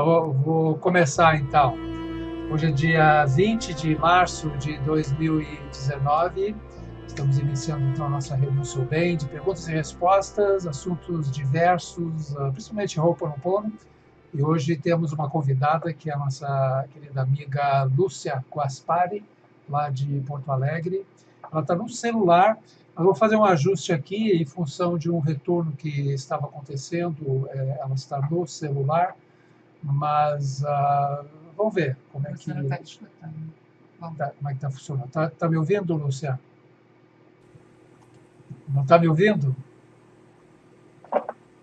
Vou começar então. Hoje é dia 20 de março de 2019. Estamos iniciando então a nossa reunião Sou Bem de perguntas e respostas, assuntos diversos, principalmente Ho'oponopono. E hoje temos uma convidada que é a nossa querida amiga Lúcia Guaspari, lá de Porto Alegre. Ela está no celular. Eu vou fazer um ajuste aqui em função de um retorno que estava acontecendo. Ela está no celular. Mas vamos ver como é que está funcionando. Tá me ouvindo, Lúcia? Não está me ouvindo?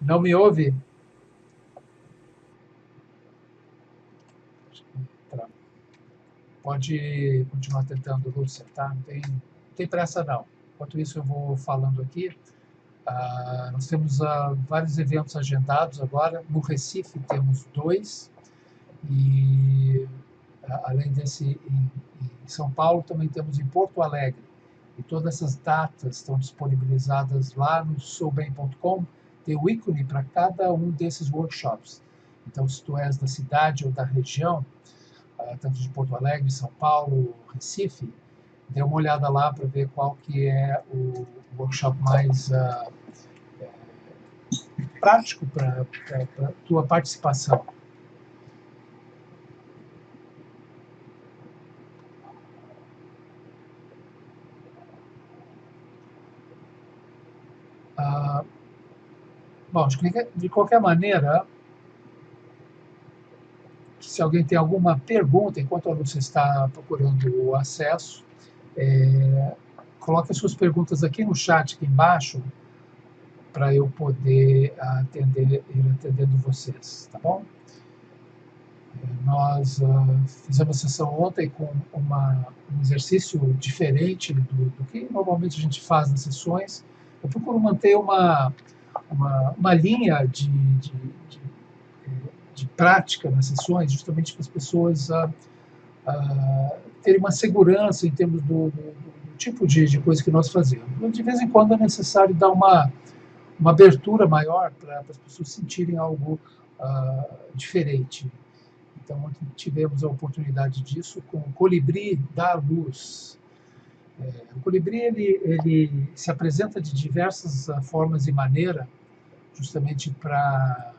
Não me ouve? Pode continuar tentando, Lúcia, tá? Não tem pressa, não. Enquanto isso, eu vou falando aqui. Nós temos vários eventos agendados agora. No Recife, temos 2. E, além desse, em São Paulo, também temos em Porto Alegre. E todas essas datas estão disponibilizadas lá no soubem.com. Tem o ícone para cada um desses workshops. Então, se tu és da cidade ou da região, tanto de Porto Alegre, São Paulo, Recife, dê uma olhada lá para ver qual que é o workshop mais prático para a tua participação. Bom, de qualquer maneira, se alguém tem alguma pergunta, enquanto a Lúcia está procurando o acesso, coloque as suas perguntas aqui no chat, aqui embaixo, para eu poder ir atendendo vocês, tá bom? Nós fizemos a sessão ontem com um exercício diferente do que normalmente a gente faz nas sessões. Eu procuro manter uma linha de prática nas sessões, justamente para as pessoas terem uma segurança em termos do tipo de coisa que nós fazemos. De vez em quando é necessário dar uma abertura maior para as pessoas sentirem algo diferente. Então, tivemos a oportunidade disso com o Colibri da Luz. O Colibri ele se apresenta de diversas formas e maneiras, justamente para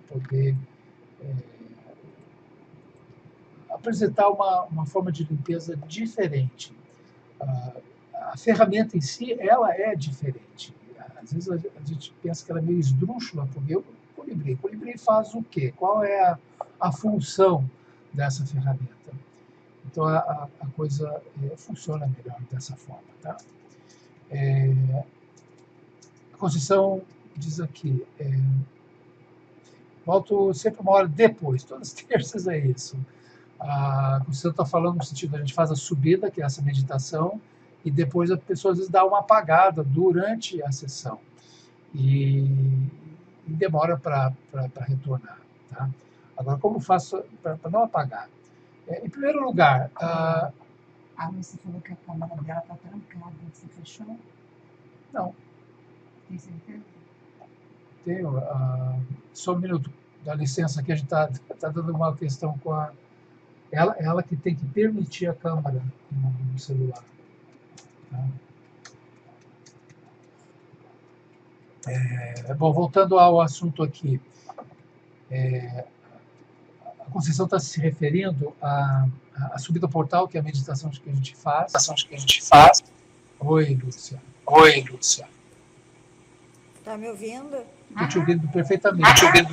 poder apresentar uma forma de limpeza diferente. A ferramenta em si, ela é diferente. Às vezes a gente pensa que ela é meio esdrúxula, porque o Colibri faz o quê? Qual é a função dessa ferramenta? Então a coisa funciona melhor dessa forma. Tá? A Conceição diz aqui, volto sempre uma hora depois, todas as terças é isso. A Conceição está falando no sentido, a gente faz a subida, que é essa meditação, e depois a pessoa às vezes dá uma apagada durante a sessão. E demora para retornar. Tá? Agora, como faço para não apagar? Em primeiro lugar... Você falou que a câmera dela está trancada. Você fechou? Não. Tem certeza? Tenho. Só um minuto. Dá licença aqui, a gente está dando uma questão com a... Ela que tem que permitir a câmera no celular. Tá? Bom, voltando ao assunto aqui. A Conceição está se referindo à subida ao portal, que é a meditação que a gente faz. Oi, Lúcia. Tá me ouvindo? Estou te ouvindo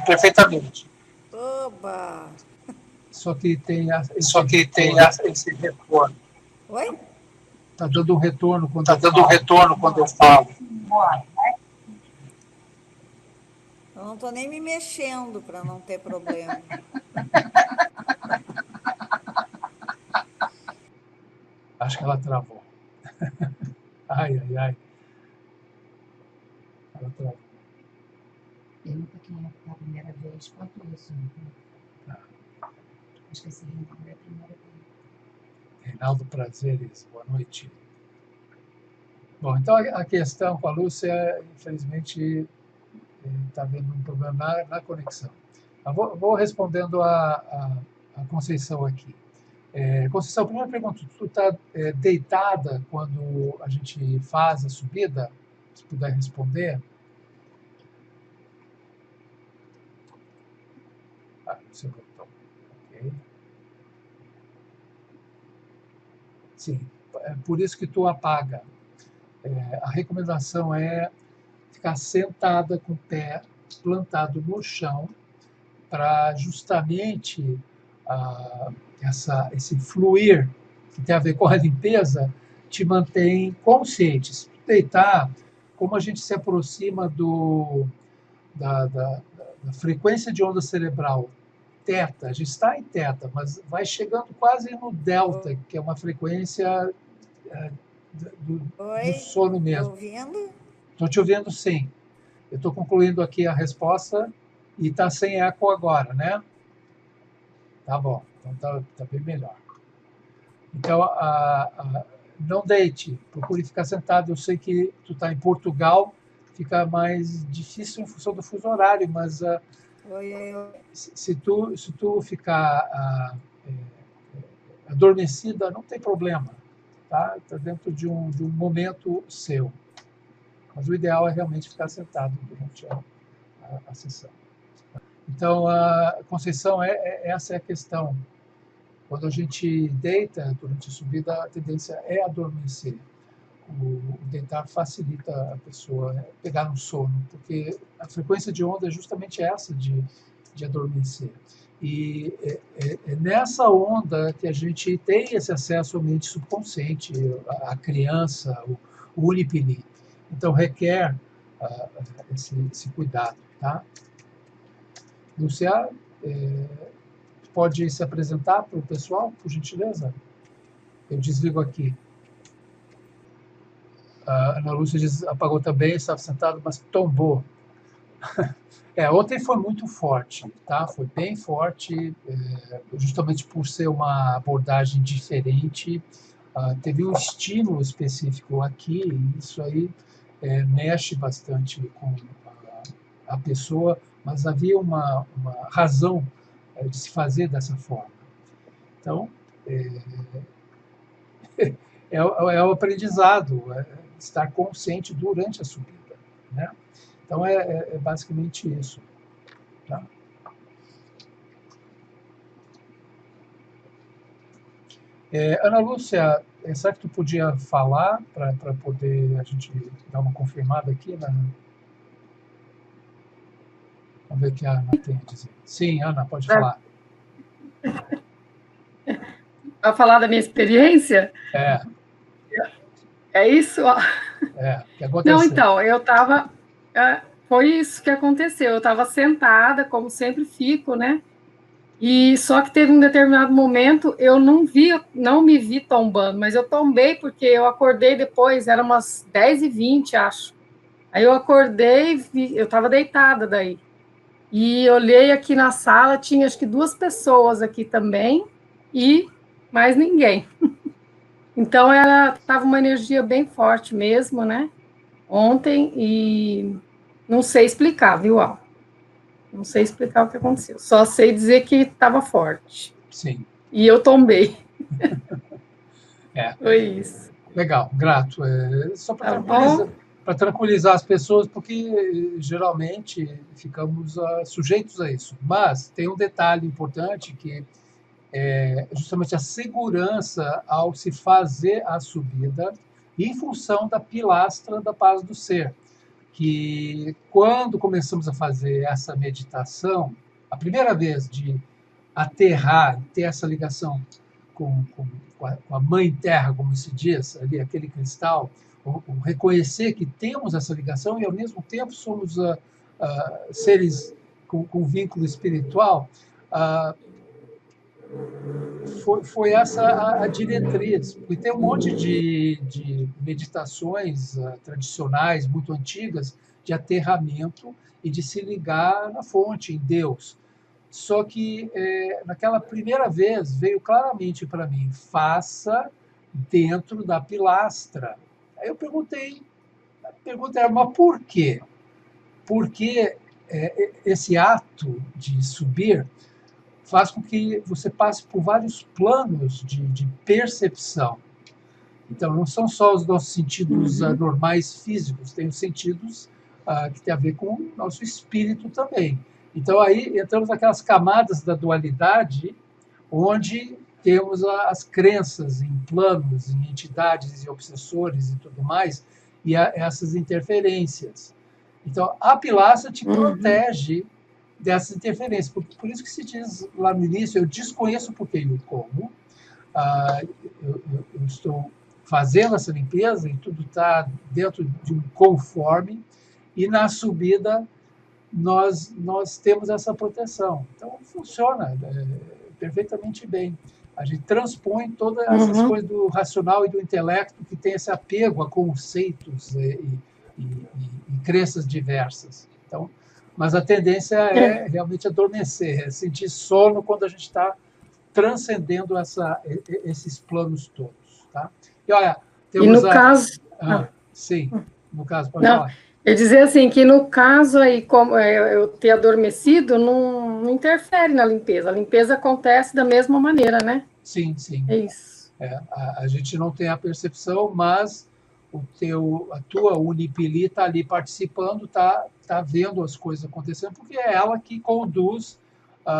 perfeitamente. Oba! Só que tem esse retorno. Oi? Está dando um retorno quando eu falo. Eu não estou nem me mexendo para não ter problema. Acho que ela travou. Ai. Ela travou. Pergunta quem é a primeira vez. Quanto isso? Acho que esse Reinaldo é a primeira vez. Reinaldo Prazeres, boa noite. Bom, então a questão com a Lúcia, infelizmente, está havendo um problema na conexão. Eu vou respondendo a Conceição aqui. Conceição, a primeira pergunta, tu está deitada quando a gente faz a subida? Se puder responder. Você botou. Ok. Sim, é por isso que tu apaga. A recomendação é ficar sentada com o pé plantado no chão para justamente esse fluir que tem a ver com a limpeza te mantém consciente. Se tu deitar, como a gente se aproxima da frequência de onda cerebral teta, a gente está em teta, mas vai chegando quase no delta, que é uma frequência do Oi, sono me mesmo. ouvindo? Estou te ouvindo, sim. Eu estou concluindo aqui a resposta e está sem eco agora, né? Tá bom, então tá bem melhor. Então, não deite, procure ficar sentado. Eu sei que tu está em Portugal, fica mais difícil em função do fuso horário, mas Oi, se tu ficar adormecida, não tem problema, tá? Está dentro de um momento seu. Mas o ideal é realmente ficar sentado durante a sessão. Então, Conceição, essa é a questão. Quando a gente deita durante a subida, a tendência é adormecer. O deitar facilita a pessoa pegar no sono, porque a frequência de onda é justamente essa de adormecer. E é nessa onda que a gente tem esse acesso ao mente subconsciente, a criança, o unipini. Então, requer esse cuidado, tá? Lúcia, pode se apresentar para o pessoal, por gentileza? Eu desligo aqui. A Ana Lúcia apagou também, estava sentado, mas tombou. Ontem foi muito forte, tá? Foi bem forte, justamente por ser uma abordagem diferente. Teve um estímulo específico aqui, e isso aí mexe bastante com a pessoa, mas havia uma razão de se fazer dessa forma. Então, é o aprendizado, estar consciente durante a subida, né? Então, é basicamente isso. Tá? Ana Lúcia, será que tu podia falar para poder a gente dar uma confirmada aqui? Né? Vamos ver o que a Ana tem a dizer. Sim, Ana, pode falar. Para falar da minha experiência? É isso? Que aconteceu. Não, então, eu estava... foi isso que aconteceu. Eu estava sentada, como sempre fico, né? E só que teve um determinado momento, eu não me vi tombando, mas eu tombei porque eu acordei depois, era umas 10h20, acho. Aí eu acordei, eu estava deitada daí. E olhei aqui na sala, tinha acho que 2 pessoas aqui também, e mais ninguém. Então, estava uma energia bem forte mesmo, né? Ontem, e não sei explicar, viu, Al? Não sei explicar o que aconteceu. Só sei dizer que estava forte. Sim. E eu tombei. Foi isso. Legal, grato. Só para tranquilizar as pessoas, porque geralmente ficamos sujeitos a isso. Mas tem um detalhe importante que é justamente a segurança ao se fazer a subida em função da pilastra da paz do ser. Que quando começamos a fazer essa meditação, a primeira vez de aterrar, ter essa ligação com a mãe terra, como se diz, ali, aquele cristal, o reconhecer que temos essa ligação e, ao mesmo tempo, somos seres com vínculo espiritual, foi essa a diretriz. E tem um monte de meditações tradicionais, muito antigas, de aterramento e de se ligar na fonte, em Deus. Só que, naquela primeira vez, veio claramente para mim, faça dentro da pilastra. Aí eu perguntei, a pergunta era, mas por quê? Porque esse ato de subir faz com que você passe por vários planos de percepção. Então, não são só os nossos sentidos normais físicos, tem os sentidos que tem a ver com o nosso espírito também. Então, aí entramos naquelas camadas da dualidade, onde temos as crenças em planos, em entidades e obsessores e tudo mais, e essas interferências. Então, a pilastra te protege dessas interferências. Por isso que se diz lá no início, eu desconheço o porquê e o como, eu estou fazendo essa limpeza e tudo está dentro de um conforme, e na subida nós temos essa proteção. Então, funciona perfeitamente bem. A gente transpõe todas essas coisas do racional e do intelecto que tem esse apego a conceitos e crenças diversas. Então, mas a tendência é realmente adormecer, é sentir sono quando a gente está transcendendo esses planos todos. Tá? E olha, temos caso... sim, no caso, pode falar. Eu dizer assim, que no caso aí, como eu ter adormecido, não interfere na limpeza. A limpeza acontece da mesma maneira, né? Sim, sim. É isso. A gente não tem a percepção, mas a tua Unipili está ali participando, está vendo as coisas acontecendo, porque é ela que conduz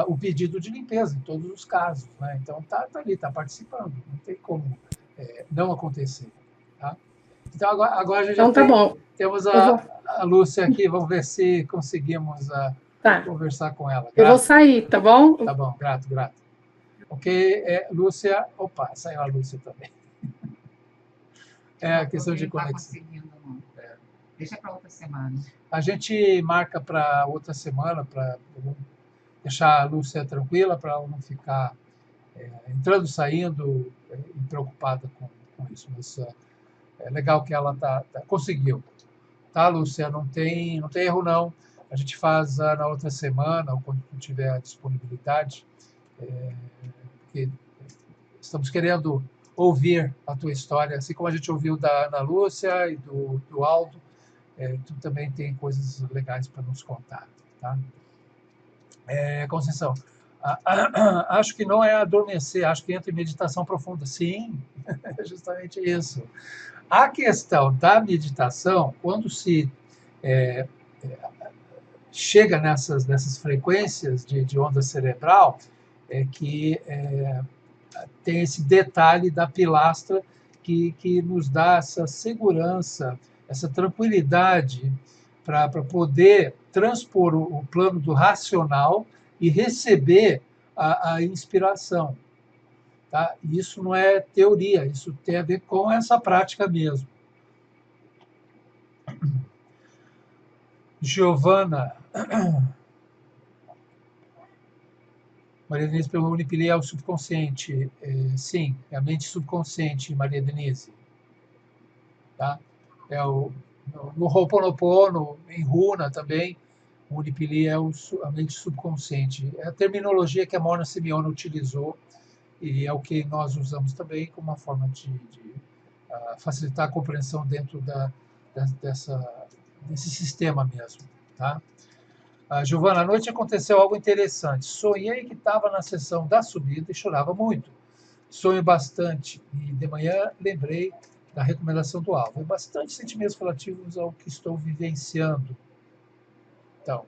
o pedido de limpeza, em todos os casos. Né? Então, está ali, está participando. Não tem como não acontecer. Tá? Então, agora a gente então, tá bom. Temos a Lúcia aqui, vamos ver se conseguimos conversar com ela. Grato. Eu vou sair, tá bom? Tá bom, grato. Ok, Lúcia... Opa, saiu a Lúcia também. A questão de conexão. Deixa para outra semana. A gente marca para outra semana, para deixar a Lúcia tranquila, para ela não ficar entrando, saindo e preocupada com isso. Mas é legal que ela conseguiu. Tá, Lúcia? Não tem erro, não. A gente faz na outra semana, ou quando tiver a disponibilidade, porque estamos querendo ouvir a tua história, assim como a gente ouviu da Ana Lúcia e do Aldo, tu também tem coisas legais para nos contar. Tá? Conceição, acho que não é adormecer, acho que entra em meditação profunda. Sim, é justamente isso. A questão da meditação, quando se chega nessas frequências de onda cerebral, é que tem esse detalhe da pilastra que nos dá essa segurança, essa tranquilidade para poder transpor o plano do racional e receber a inspiração. Tá? Isso não é teoria, isso tem a ver com essa prática mesmo. Giovana. Maria Denise perguntou: Unipili é o subconsciente? Sim, é a mente subconsciente, Maria Denise. Tá? No Ho'oponopono, em Runa também, o Unipili é a mente subconsciente. É a terminologia que a Mona Simeone utilizou e é o que nós usamos também como uma forma de facilitar a compreensão dentro desse sistema mesmo. Tá? Giovana, à noite aconteceu algo interessante. Sonhei que estava na sessão da subida e chorava muito. Sonho bastante. E de manhã lembrei da recomendação do Alvo. Bastante sentimentos relativos ao que estou vivenciando. Então.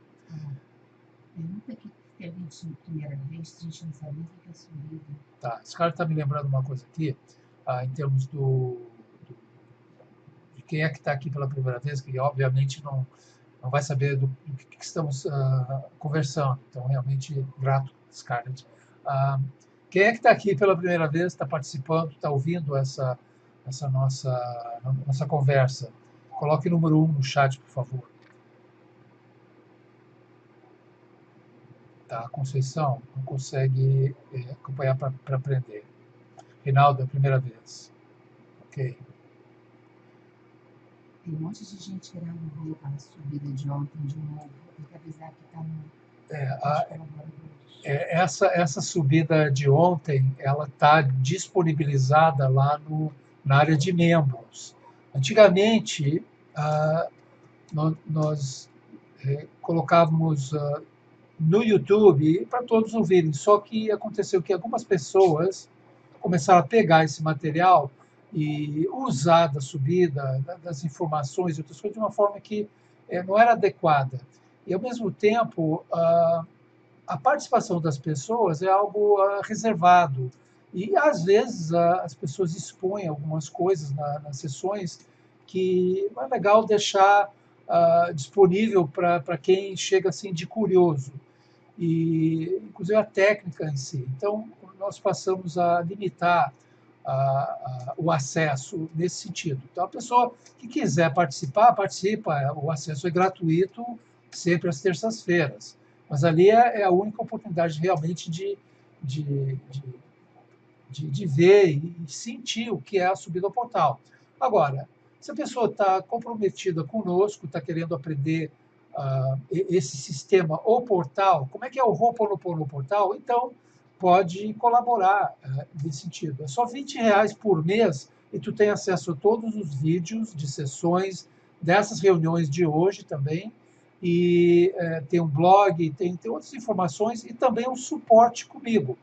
Pergunta que teve a primeira vez, a gente não sabia o que é subida. Tá. Esse cara está me lembrando uma coisa aqui, em termos de quem é que está aqui pela primeira vez, que obviamente não vai saber do que estamos conversando. Então, realmente, grato, Scarlett. Quem é que está aqui pela primeira vez, está participando, está ouvindo essa nossa conversa? Coloque número 1 no chat, por favor. Tá, Conceição não consegue acompanhar para aprender. Reinaldo, é a primeira vez. Ok. Tem um monte de gente querendo ver a subida de ontem de novo. Tem que avisar que está no... Essa subida de ontem, ela está disponibilizada lá na área de membros. Antigamente, nós colocávamos no YouTube para todos ouvirem. Só que aconteceu que algumas pessoas começaram a pegar esse material e usar da subida, das informações e outras coisas de uma forma que não era adequada. E, ao mesmo tempo, a participação das pessoas é algo reservado. E, às vezes, as pessoas expõem algumas coisas nas sessões que não é legal deixar disponível para quem chega assim de curioso. E, inclusive, a técnica em si. Então, nós passamos a limitar o acesso nesse sentido. Então, a pessoa que quiser participar, participa. O acesso é gratuito, sempre às terças-feiras. Mas ali é a única oportunidade realmente de ver e sentir o que é a subida ao portal. Agora, se a pessoa está comprometida conosco, está querendo aprender esse sistema ou portal, como é que é o Ho'oponopono portal, então pode colaborar nesse sentido. É só R$20 por mês e tu tem acesso a todos os vídeos de sessões dessas reuniões de hoje também, e tem um blog, tem outras informações e também um suporte comigo.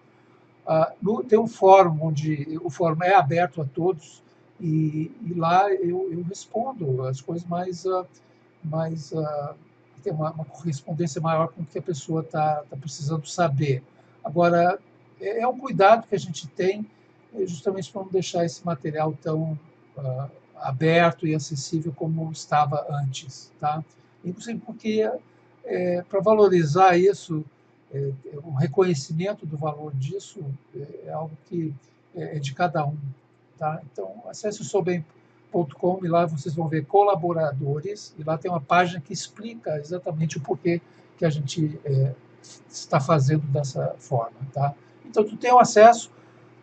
Tem um fórum onde o fórum é aberto a todos e lá eu respondo as coisas mais tem uma correspondência maior com o que a pessoa está precisando saber. Agora, é um cuidado que a gente tem justamente para não deixar esse material tão aberto e acessível como estava antes, tá? Inclusive porque, para valorizar isso, o reconhecimento do valor disso é algo que é de cada um, tá? Então, acesse o soubem.com e lá vocês vão ver colaboradores, e lá tem uma página que explica exatamente o porquê que a gente está fazendo dessa forma, tá? Então, tu tem o acesso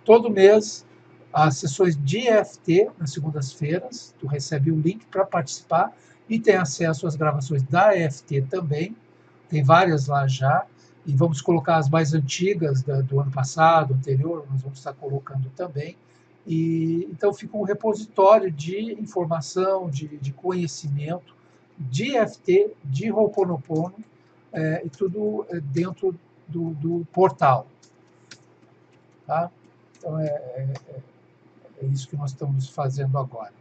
todo mês às sessões de EFT nas segundas-feiras, tu recebe o link para participar e tem acesso às gravações da EFT também, tem várias lá já, e vamos colocar as mais antigas do ano passado, anterior, nós vamos estar colocando também. E então fica um repositório de informação, de conhecimento, de EFT, de Ho'oponopono, e tudo dentro do portal. Tá? Então é isso que nós estamos fazendo agora.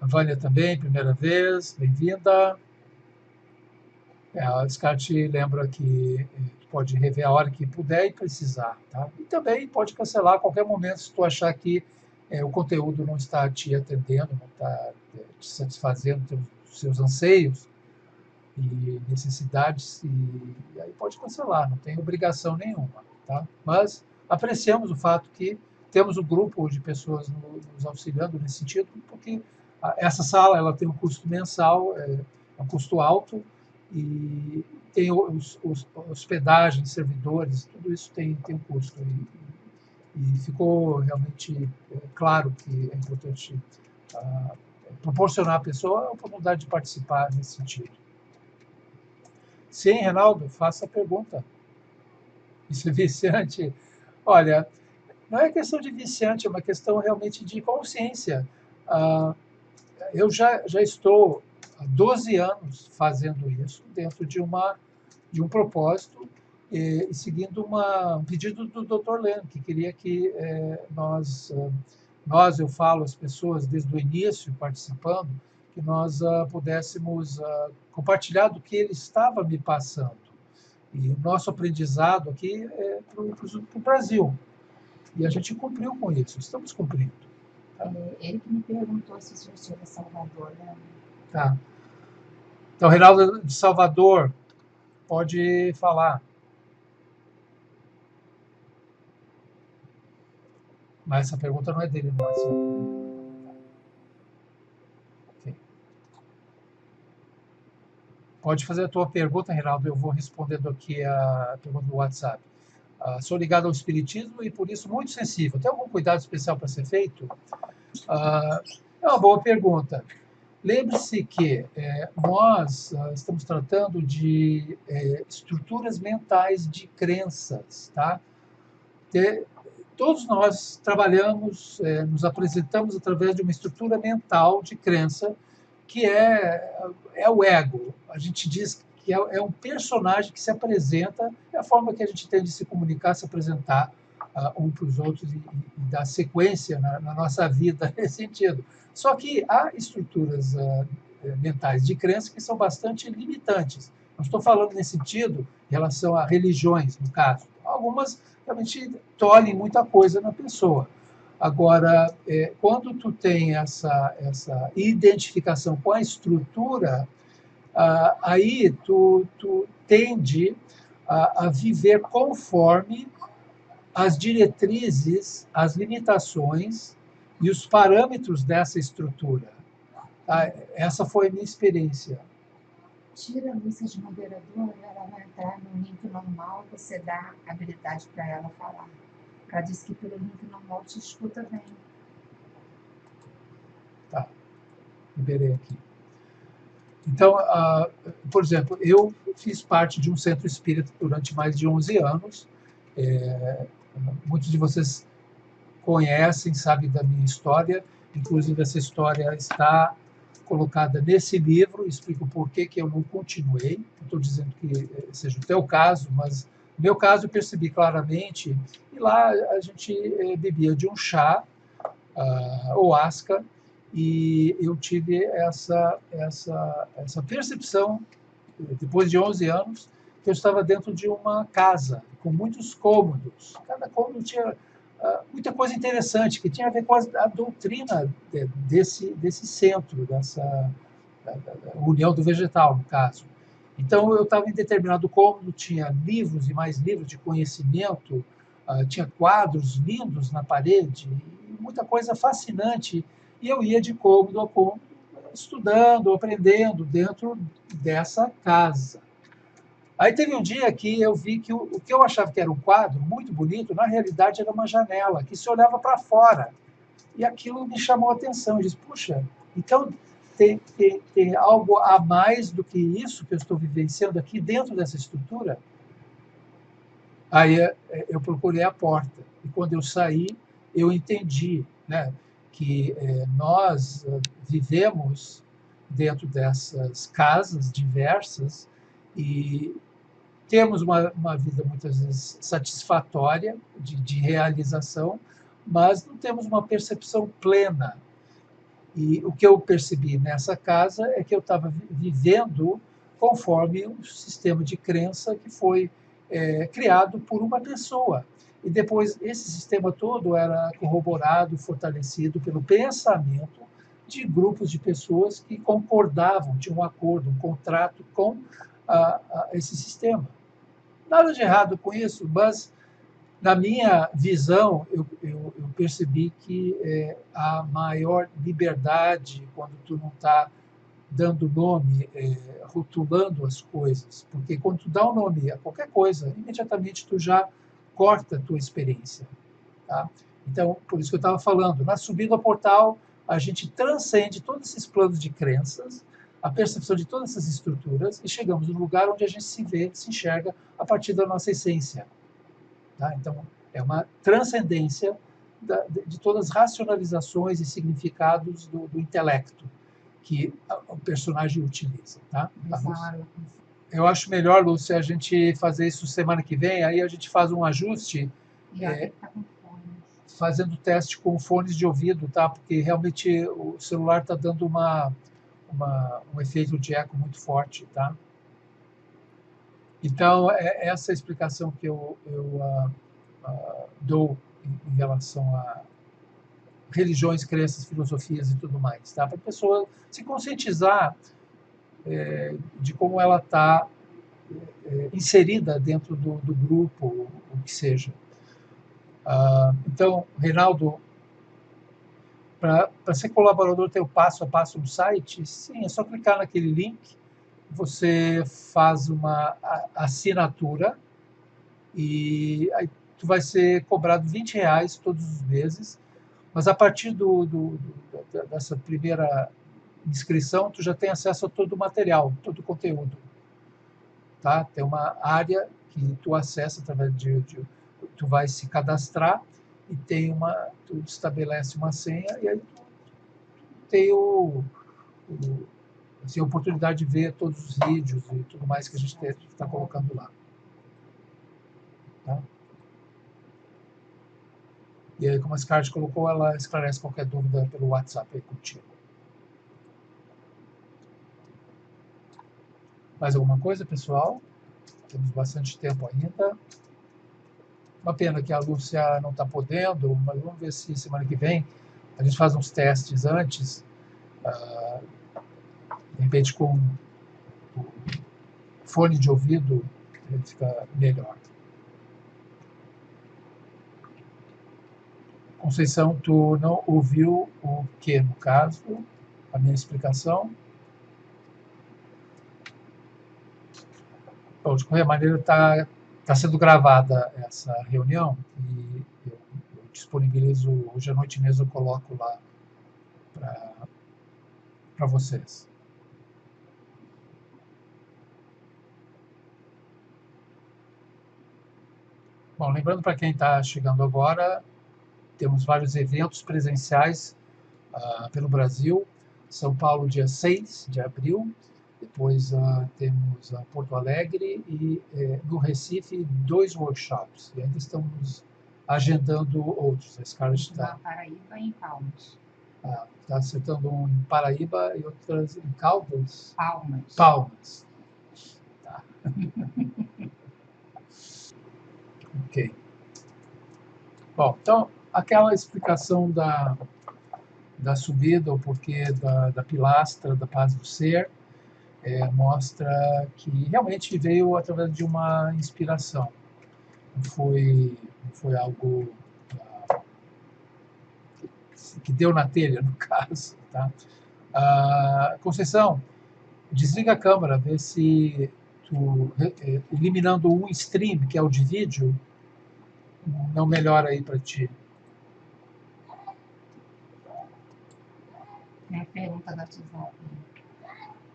A Vânia também, primeira vez, bem-vinda. A Descarte lembra que pode rever a hora que puder e precisar, tá? E também pode cancelar a qualquer momento se tu achar que o conteúdo não está te atendendo, não está te satisfazendo os seus anseios e necessidades, e aí pode cancelar, não tem obrigação nenhuma, tá? Mas apreciamos o fato que temos um grupo de pessoas nos auxiliando nesse sentido, porque essa sala ela tem um custo mensal, é um custo alto, e tem hospedagem, servidores, tudo isso tem um custo. E ficou realmente claro que é importante proporcionar à pessoa a oportunidade de participar nesse sentido. Sim, Reinaldo, faça a pergunta. Isso é viciante? Olha, não é questão de viciante, é uma questão realmente de consciência. Eu já estou há 12 anos fazendo isso dentro de um propósito e seguindo um pedido do Dr. Len, que queria que eu falo às pessoas desde o início participando, que nós pudéssemos compartilhar do que ele estava me passando. E o nosso aprendizado aqui é para o Brasil. E a gente cumpriu com isso, estamos cumprindo. Tá? Ele que me perguntou se o senhor chega a Salvador, né? Tá. Então, Reinaldo de Salvador, pode falar. Mas essa pergunta não é dele, não é? Okay. Pode fazer a tua pergunta, Reinaldo, eu vou respondendo aqui a pergunta do WhatsApp. Sou ligado ao espiritismo e, por isso, muito sensível. Tem algum cuidado especial para ser feito? É uma boa pergunta. Lembre-se que nós estamos tratando de estruturas mentais de crenças, tá? todos nós trabalhamos, nos apresentamos através de uma estrutura mental de crença que é o ego. A gente diz que é um personagem que se apresenta, é a forma que a gente tem de se comunicar, se apresentar um para os outros e dar sequência na nossa vida nesse sentido. Só que há estruturas mentais de crença que são bastante limitantes. Não estou falando nesse sentido em relação a religiões, no caso. Algumas realmente tolhem muita coisa na pessoa. Agora, quando tu tem essa identificação com a estrutura, aí tu tende a viver conforme as diretrizes, as limitações e os parâmetros dessa estrutura. Essa foi a minha experiência. Tira a Lúcia de moderadora, ela vai entrar no link normal, você dá habilidade para ela falar. Ela disse que pelo link normal te escuta bem. Tá, liberei aqui. Então, por exemplo, eu fiz parte de um centro espírita durante mais de 11 anos. Muitos de vocês conhecem, sabem da minha história. Inclusive, essa história está colocada nesse livro. Explico por que eu não continuei. Não estou dizendo que seja o teu caso, mas no meu caso eu percebi claramente. E lá a gente bebia de um chá, Oasca, e eu tive essa percepção, depois de 11 anos, que eu estava dentro de uma casa com muitos cômodos. Cada cômodo tinha muita coisa interessante, que tinha a ver com a doutrina desse centro, dessa união do vegetal, no caso. Então, eu estava em determinado cômodo, tinha livros e mais livros de conhecimento, tinha quadros lindos na parede, muita coisa fascinante, e eu ia de cômodo a cômodo, estudando, aprendendo dentro dessa casa. Aí teve um dia que eu vi que o que eu achava que era um quadro muito bonito, na realidade era uma janela que se olhava para fora. E aquilo me chamou a atenção. Eu disse, puxa, então tem algo a mais do que isso que eu estou vivenciando aqui dentro dessa estrutura? Aí eu procurei a porta. E quando eu saí, eu entendi, né, que nós vivemos dentro dessas casas diversas e temos uma vida muitas vezes satisfatória, de realização, mas não temos uma percepção plena. E o que eu percebi nessa casa é que eu estava vivendo conforme um sistema de crença que foi criado por uma pessoa. E depois esse sistema todo era corroborado, fortalecido pelo pensamento de grupos de pessoas que concordavam, tinham um acordo, um contrato com esse sistema. Nada de errado com isso, mas, na minha visão, eu percebi que a maior liberdade quando tu não está dando nome, rotulando as coisas, porque quando tu dá um nome a qualquer coisa, imediatamente tu já corta a tua experiência. Tá? Então, por isso que eu estava falando, na subida ao portal, a gente transcende todos esses planos de crenças, a percepção de todas essas estruturas, e chegamos no lugar onde a gente se vê, se enxerga a partir da nossa essência. Tá? Então, é uma transcendência de todas as racionalizações e significados do intelecto que o personagem utiliza. Tá? Eu acho melhor, Lúcia, a gente fazer isso semana que vem, aí a gente faz um ajuste, fazendo teste com fones de ouvido, tá? Porque realmente o celular está dando um efeito de eco muito forte, tá? Então, é essa a explicação que eu dou em relação a religiões, crenças, filosofias e tudo mais, tá? Para a pessoa se conscientizar de como ela está inserida dentro do grupo, o que seja. Então, Reinaldo, para ser colaborador, tem o passo a passo no site? Sim, é só clicar naquele link, você faz uma assinatura e aí tu vai ser cobrado R$20 todos os meses, mas a partir dessa primeira inscrição, tu já tem acesso a todo o material, todo o conteúdo. Tá? Tem uma área que tu acessa através tu vai se cadastrar e tu estabelece uma senha e aí tu tem assim, a oportunidade de ver todos os vídeos e tudo mais que a gente está colocando lá. Tá? E aí, como a Scarlett colocou, ela esclarece qualquer dúvida pelo WhatsApp aí contigo. Mais alguma coisa, pessoal? Temos bastante tempo ainda. Uma pena que a Lúcia não está podendo, mas vamos ver se semana que vem a gente faz uns testes antes, de repente com o fone de ouvido ele fica melhor. Conceição, tu não ouviu o que, no caso? A minha explicação? Bom, de qualquer maneira, está sendo gravada essa reunião e eu disponibilizo, hoje à noite mesmo eu coloco lá para vocês. Bom, lembrando para quem está chegando agora, temos vários eventos presenciais pelo Brasil. São Paulo, dia 6 de abril. Depois temos Porto Alegre e no Recife 2 workshops. E ainda estamos agendando outros. A Scarlett está... Paraíba e em Palmas. Está acertando um em Paraíba e outras em Caldas? Palmas. Palmas. Tá. Ok. Bom, então, aquela explicação da subida, o porquê da pilastra, da paz do ser, mostra que realmente veio através de uma inspiração. Não foi algo que deu na telha, no caso. Tá? Conceição, desliga a câmera, vê se eliminando um stream, que é o de vídeo, não melhora aí para ti. É a pergunta da WhatsApp.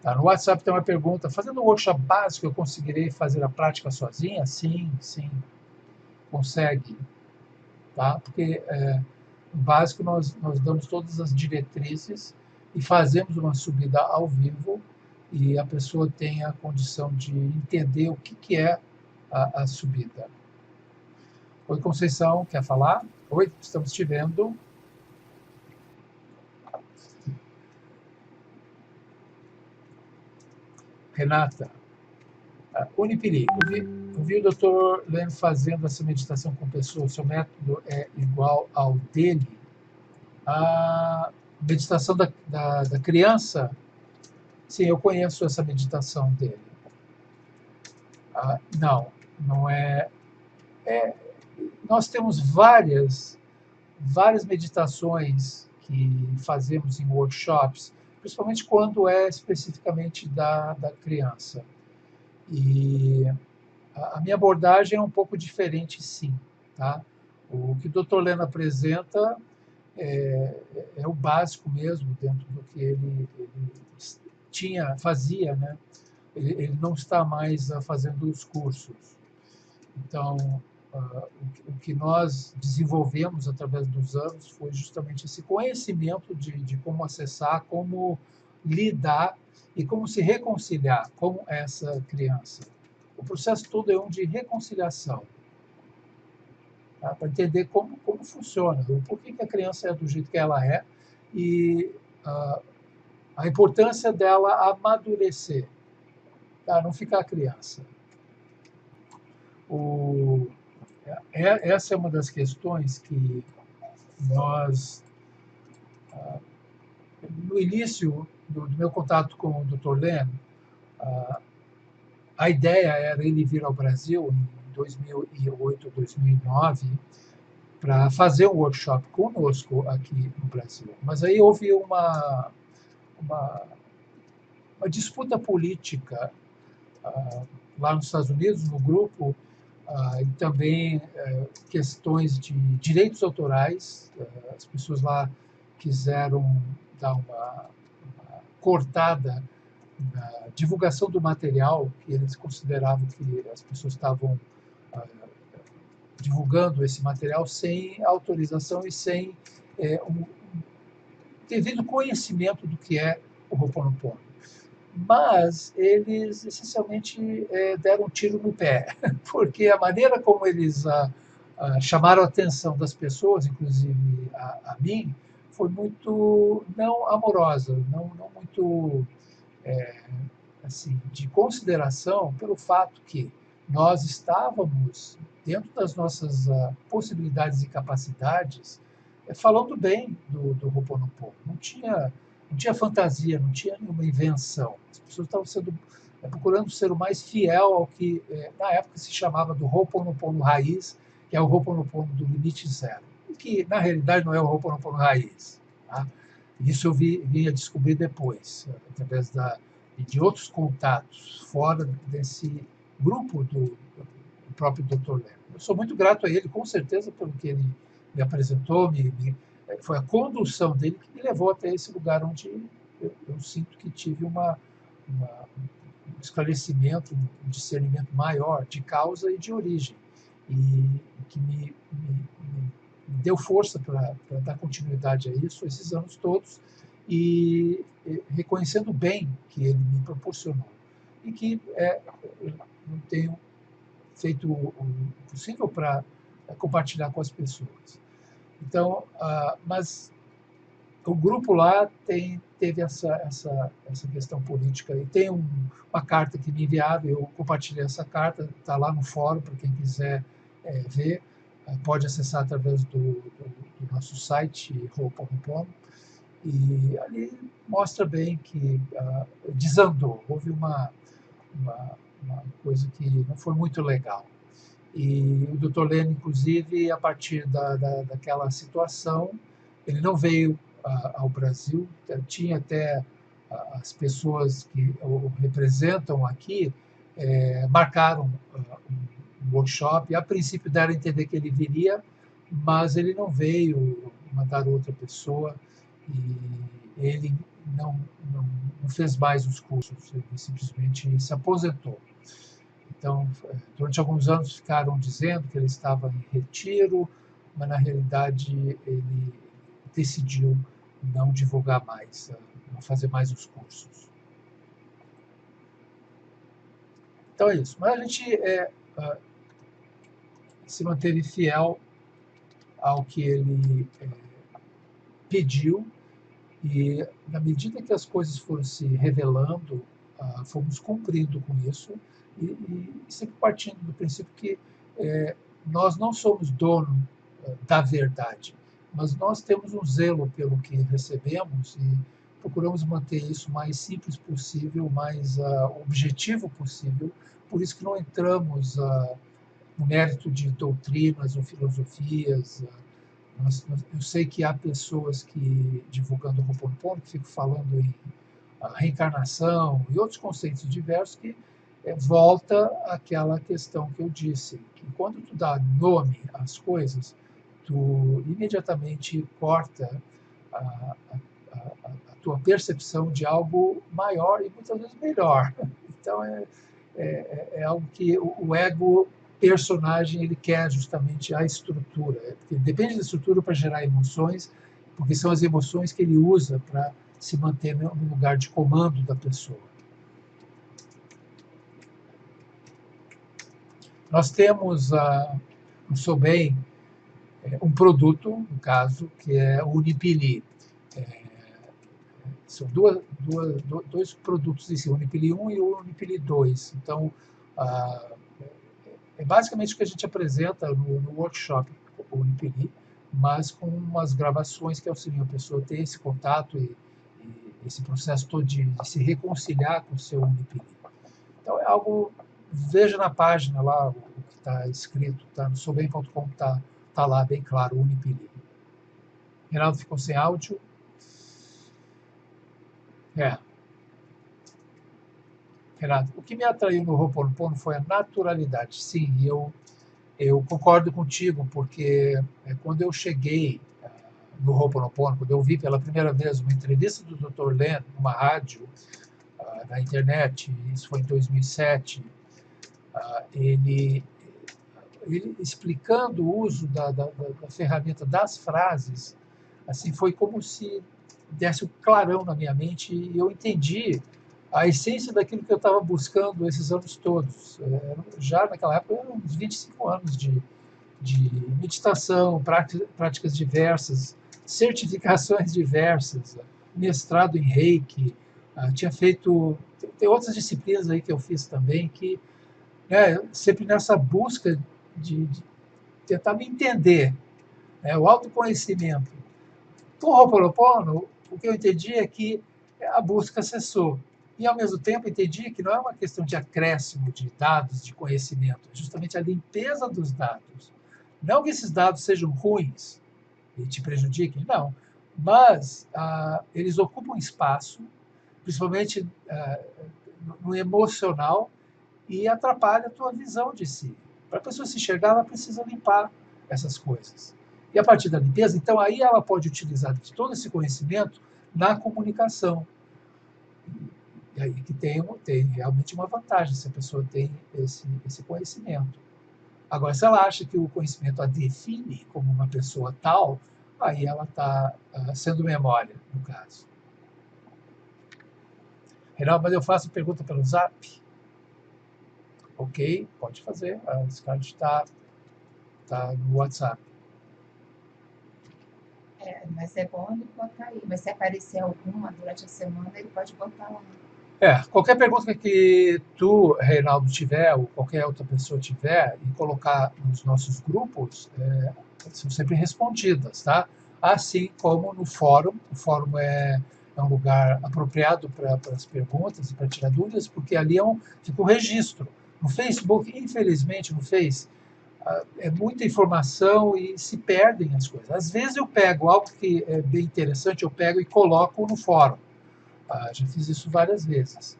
Tá, no WhatsApp tem uma pergunta. Fazendo um workshop básico, eu conseguirei fazer a prática sozinha? Sim, sim. Consegue. Tá? Porque no básico nós damos todas as diretrizes e fazemos uma subida ao vivo e a pessoa tem a condição de entender o que é a subida. Oi, Conceição, quer falar? Oi, estamos te vendo. Renata, Unipiri, ouvi o Dr. Len fazendo essa meditação com pessoas, seu método é igual ao dele? A meditação da criança, sim, eu conheço essa meditação dele. Não é... Nós temos várias meditações que fazemos em workshops, principalmente quando é especificamente da criança. E a minha abordagem é um pouco diferente, sim. Tá? O que o Dr. Leno apresenta é o básico mesmo, dentro do que ele fazia, né? Ele não está mais fazendo os cursos. Então, o que nós desenvolvemos através dos anos foi justamente esse conhecimento de como acessar, como lidar e como se reconciliar com essa criança. O processo todo é um de reconciliação, tá? Para entender como funciona, por que a criança é do jeito que ela é e a importância dela amadurecer, tá? Não ficar criança. Essa é uma das questões que nós, no início do meu contato com o Dr. Len, a ideia era ele vir ao Brasil em 2008, 2009, para fazer um workshop conosco aqui no Brasil. Mas aí houve uma disputa política lá nos Estados Unidos, no grupo, e também questões de direitos autorais. As pessoas lá quiseram dar uma cortada na divulgação do material, que eles consideravam que as pessoas estavam divulgando esse material sem autorização e sem um devido conhecimento do que é o Ho'oponopono. Mas eles, essencialmente, deram um tiro no pé, porque a maneira como eles chamaram a atenção das pessoas, inclusive a mim, foi muito não amorosa, não muito assim, de consideração pelo fato que nós estávamos, dentro das nossas possibilidades e capacidades, falando bem do Ho'oponopono. Não tinha fantasia, não tinha nenhuma invenção. As pessoas estavam procurando ser o mais fiel ao que, na época, se chamava do Ho'oponopono raiz, que é o Ho'oponopono do limite zero, e que, na realidade, não é o Ho'oponopono raiz. Tá? Isso eu vim a descobrir depois, através de outros contatos, fora desse grupo do próprio Dr. Lennon. Eu sou muito grato a ele, com certeza, pelo que ele me apresentou, foi a condução dele que me levou até esse lugar onde eu sinto que tive um esclarecimento, um discernimento maior de causa e de origem, e que me deu força para dar continuidade a isso esses anos todos, e reconhecendo bem que ele me proporcionou, e que eu não tenho feito o possível para compartilhar com as pessoas. Então, mas o grupo lá teve essa questão política, e tem uma carta que me enviaram, eu compartilhei essa carta, está lá no fórum, para quem quiser ver, pode acessar através do nosso site, Ho'oponopono, e ali mostra bem que desandou, houve uma coisa que não foi muito legal. E o Dr. Lennon, inclusive, a partir daquela situação, ele não veio ao Brasil, tinha até as pessoas que o representam aqui, marcaram um workshop, e a princípio deram a entender que ele viria, mas ele não veio, mandaram outra pessoa, e ele não fez mais os cursos, ele simplesmente se aposentou. Então, durante alguns anos ficaram dizendo que ele estava em retiro, mas na realidade ele decidiu não divulgar mais, não fazer mais os cursos. Então é isso. Mas a gente se manteve fiel ao que ele pediu, e na medida que as coisas foram se revelando, fomos cumprindo com isso, e sempre partindo do princípio que nós não somos dono da verdade, mas nós temos um zelo pelo que recebemos e procuramos manter isso o mais simples possível, o mais objetivo possível. Por isso que não entramos no mérito de doutrinas ou filosofias. Eu sei que há pessoas que, divulgando o Ho'oponopono, que ficam falando em reencarnação e outros conceitos diversos, que volta àquela questão que eu disse, que quando tu dá nome às coisas, tu imediatamente corta a tua percepção de algo maior e muitas vezes melhor. Então é algo que o ego personagem ele quer justamente a estrutura, porque depende da estrutura para gerar emoções, porque são as emoções que ele usa para se manter no lugar de comando da pessoa. Nós temos no Sobem um produto, no caso, que é o Unipili. São dois produtos em si, o Unipili 1 e o Unipili 2. Então, é basicamente o que a gente apresenta no workshop, o Unipili, mas com umas gravações que auxiliam a pessoa a ter esse contato e esse processo todo de se reconciliar com o seu Unipili. Então, é algo, veja na página lá o que está escrito, tá? No sobem.com está lá bem claro, o Unipili. Reinaldo ficou sem áudio. Renato, o que me atraiu no Ho'oponopono foi a naturalidade. Sim, eu concordo contigo, porque quando eu cheguei no Ho'oponopono, quando eu vi pela primeira vez uma entrevista do Dr. Lennon numa rádio, na internet, isso foi em 2007, ele explicando o uso da ferramenta das frases, assim, foi como se desse um clarão na minha mente e eu entendi a essência daquilo que eu estava buscando esses anos todos. Já naquela época, eram uns 25 anos de meditação, práticas diversas, certificações diversas, mestrado em Reiki, tinha feito... Tem outras disciplinas aí que eu fiz também, que sempre nessa busca de tentar me entender, o autoconhecimento. Com o Ho'oponopono, o que eu entendi é que a busca cessou. E, ao mesmo tempo, entendi que não é uma questão de acréscimo de dados, de conhecimento, é justamente a limpeza dos dados. Não que esses dados sejam ruins e te prejudiquem, não. Mas eles ocupam espaço, principalmente no emocional, e atrapalha a tua visão de si. Para a pessoa se enxergar, ela precisa limpar essas coisas. E a partir da limpeza, então, aí ela pode utilizar todo esse conhecimento na comunicação. E aí que tem realmente uma vantagem, se a pessoa tem esse conhecimento. Agora, se ela acha que o conhecimento a define como uma pessoa tal, aí ela está sendo memória, no caso. Reinaldo, mas eu faço pergunta pelo Zap? Ok, pode fazer. A Scarlett está no WhatsApp. Mas é bom ele botar aí. Mas se aparecer alguma durante a semana, ele pode botar lá. Qualquer pergunta que tu, Reinaldo, tiver, ou qualquer outra pessoa tiver, e colocar nos nossos grupos, são sempre respondidas, tá? Assim como no fórum. O fórum é um lugar apropriado para as perguntas e para tirar dúvidas, porque ali fica um registro. No Facebook, infelizmente, no Face, é muita informação e se perdem as coisas. Às vezes eu pego algo que é bem interessante, eu pego e coloco no fórum. Já fiz isso várias vezes,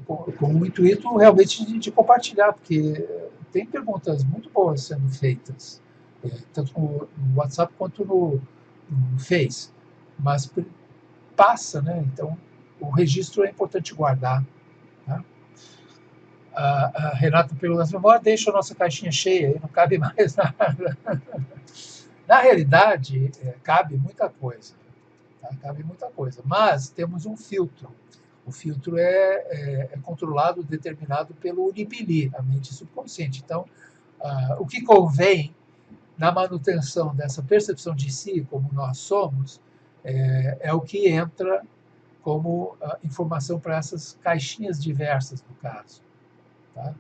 com o intuito realmente de compartilhar, porque tem perguntas muito boas sendo feitas, tanto no WhatsApp quanto no Face, mas passa, né? Então o registro é importante guardar. Tá? A Renata pergunta, as memórias deixam a nossa caixinha cheia e não cabe mais nada. Na realidade, cabe muita coisa. Tá? Cabe muita coisa, mas temos um filtro. O filtro é controlado, determinado pelo Unipili, a mente subconsciente. Então, o que convém na manutenção dessa percepção de si, como nós somos, é o que entra como informação para essas caixinhas diversas, no caso. Tá?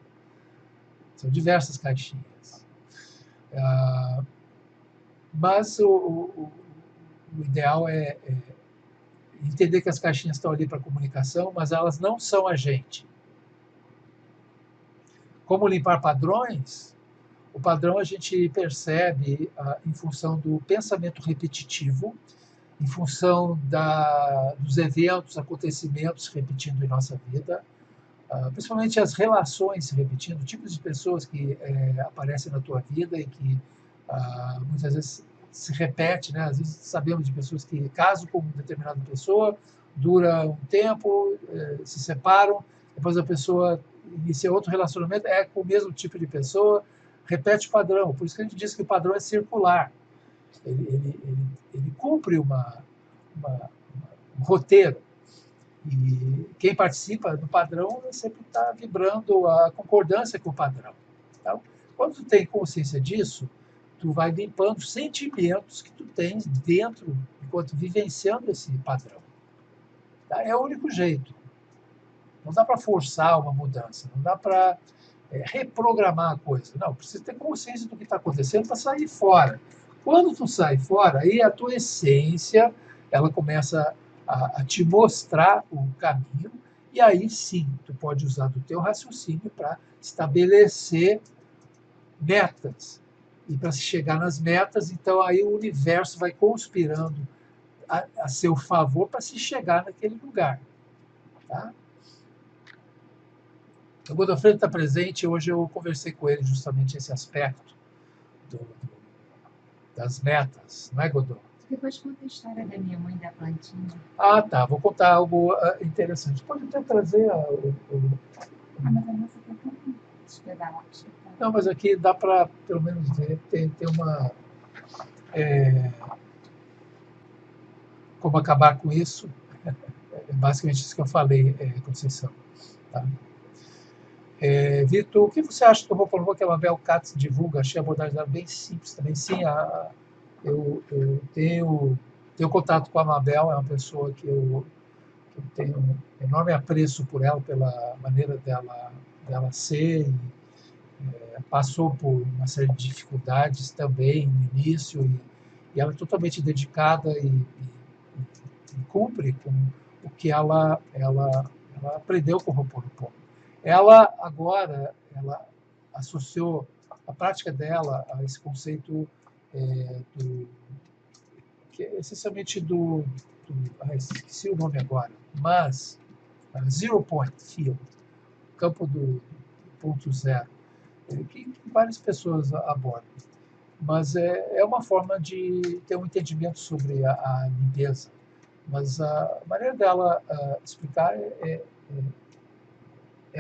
São diversas caixinhas. Mas o ideal é entender que as caixinhas estão ali para comunicação, mas elas não são a gente. Como limpar padrões? O padrão a gente percebe em função do pensamento repetitivo, em função dos eventos, acontecimentos se repetindo em nossa vida, principalmente as relações se repetindo, tipos de pessoas que aparecem na tua vida e que muitas vezes se repete, né? Às vezes sabemos de pessoas que casam com uma determinada pessoa, dura um tempo, se separam, depois a pessoa inicia outro relacionamento, com o mesmo tipo de pessoa, repete o padrão. Por isso que a gente diz que o padrão é circular. Ele cumpre um roteiro. E quem participa do padrão sempre está vibrando a concordância com o padrão. Então, quando tu tem consciência disso, tu vai limpando sentimentos que tu tens dentro, enquanto vivenciando esse padrão. Tá? É o único jeito. Não dá para forçar uma mudança, não dá para reprogramar a coisa. Não, precisa ter consciência do que está acontecendo para sair fora. Quando tu sai fora, aí a tua essência, ela começa a te mostrar o caminho, e aí sim, tu pode usar do teu raciocínio para estabelecer metas. E para se chegar nas metas, então aí o universo vai conspirando a seu favor para se chegar naquele lugar. Tá? O Godofredo está presente, hoje eu conversei com ele justamente esse aspecto das metas, não é, Godô? Depois conta a história da minha mãe da plantinha. Ah, tá, vou contar algo interessante. Pode até trazer Mas a nossa tá tão esperar. Não, mas aqui dá para, pelo menos, ver, ter uma... como acabar com isso. É basicamente isso que eu falei, Conceição. Tá? Vitor, o que você acha do Ho'oponopono que a Mabel Katz divulga? Achei a abordagem dela bem simples também. Sim, eu tenho contato com a Mabel, é uma pessoa que eu tenho um enorme apreço por ela, pela maneira dela ser, e passou por uma série de dificuldades também no início, e ela é totalmente dedicada e cumpre com o que ela aprendeu com o Ho'oponopono. Ela agora associou a prática dela a esse conceito que é essencialmente esqueci o nome agora, mas Zero Point Field, campo do ponto zero, que várias pessoas abordam. Mas é uma forma de ter um entendimento sobre a limpeza. Mas a maneira dela explicar é